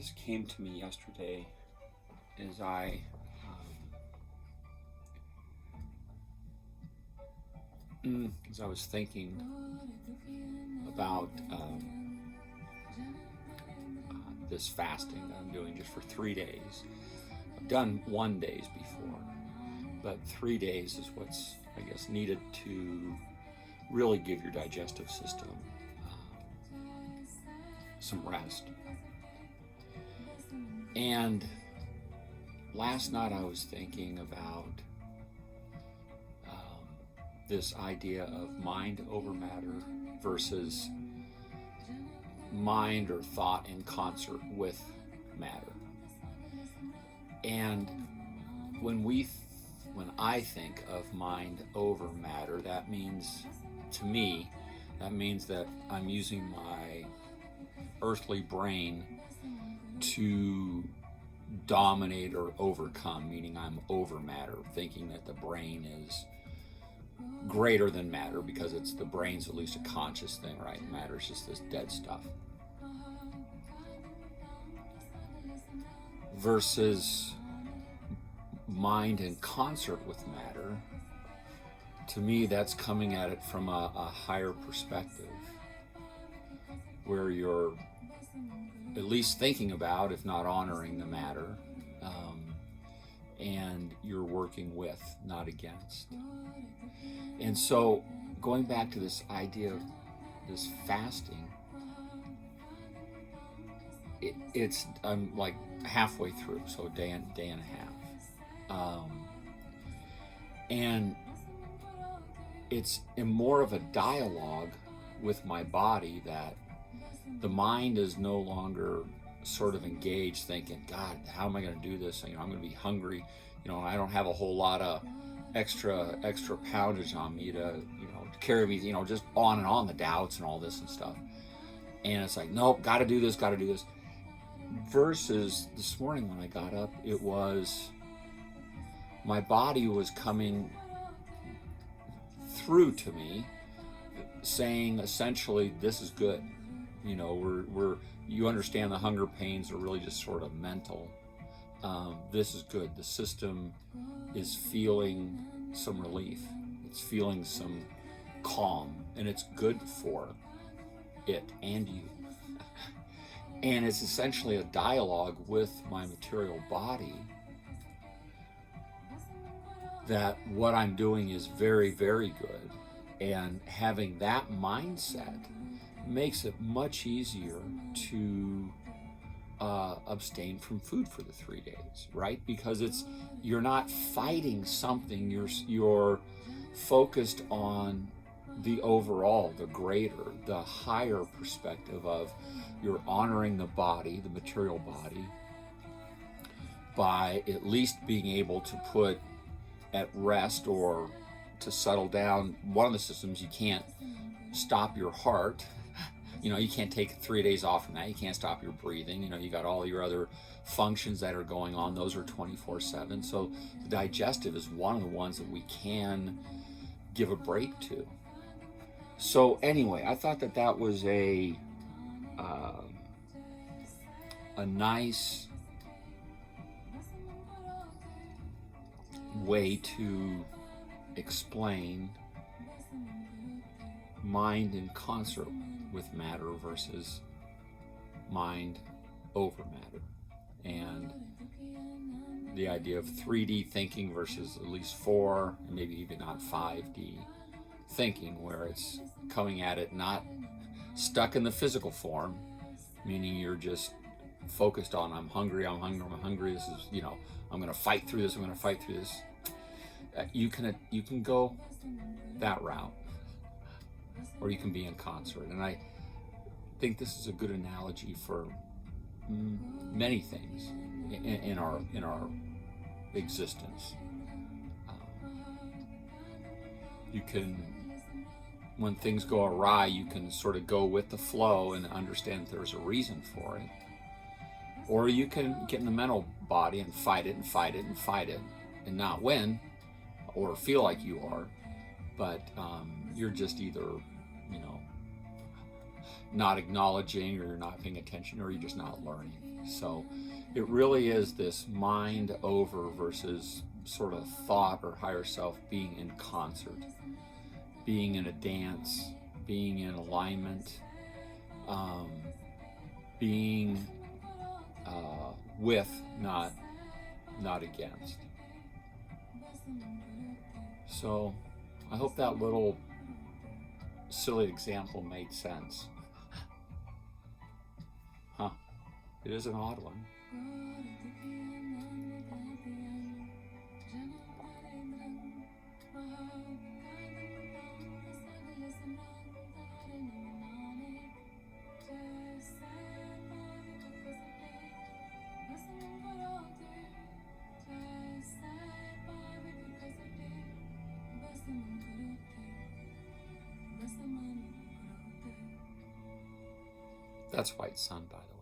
this came to me yesterday as I was thinking about this fasting that I'm doing just for 3 days. I've done 1 days before, but 3 days is what's, I guess, needed to really give your digestive system some rest. And last night I was thinking about this idea of mind over matter versus mind or thought in concert with matter. And when I think of mind over matter, that means, to me, that means that I'm using my earthly brain to dominate or overcome, meaning I'm over matter, thinking that the brain is greater than matter because it's the brain's at least a conscious thing, right? Matter's just this dead stuff. Versus mind in concert with matter, to me that's coming at it from a higher perspective, where you're at least thinking about, if not honoring, the matter, and you're working with, not against. And so going back to this idea of this fasting, I'm like halfway through, so a day and a half, and it's more of a dialogue with my body, that the mind is no longer sort of engaged thinking, God, how am I going to do this? I'm going to be hungry. I don't have a whole lot of extra poundage on me to carry me, just on and on, the doubts and all this and stuff. And it's like, nope, got to do this. Versus this morning when I got up, it was my body was coming through to me, saying essentially, this is good. You understand the hunger pains are really just sort of mental. This is good. The system is feeling some relief. It's feeling some calm, and it's good for it and you. And it's essentially a dialogue with my material body that what I'm doing is very, very good. And having that mindset makes it much easier to abstain from food for the 3 days, right? Because you're not fighting something, you're focused on the overall, the greater, the higher perspective of you're honoring the body, the material body, by at least being able to put at rest or to settle down one of the systems. You can't stop your heart. You can't take 3 days off from that. You can't stop your breathing. You got all your other functions that are going on. Those are 24/7. So the digestive is one of the ones that we can give a break to. So anyway, I thought that was a nice way to explain mind in concert with matter versus mind over matter, and the idea of 3D thinking versus at least 4 and maybe even not 5D thinking, where it's coming at it not stuck in the physical form, meaning you're just focused on I'm hungry, this is, I'm going to fight through this, you can go that route, or you can be in concert. And I think this is a good analogy for many things in our existence. You can, when things go awry, you can sort of go with the flow and understand that there's a reason for it. Or you can get in the mental body and fight it and not win or feel like you are, but you're just either not acknowledging, or you're not paying attention, or you're just not learning. So it really is this mind over versus sort of thought or higher self being in concert, being in a dance, being in alignment, being with, not against. So I hope that little silly example made sense. Huh. It is an odd one. That's White Sun, by the way.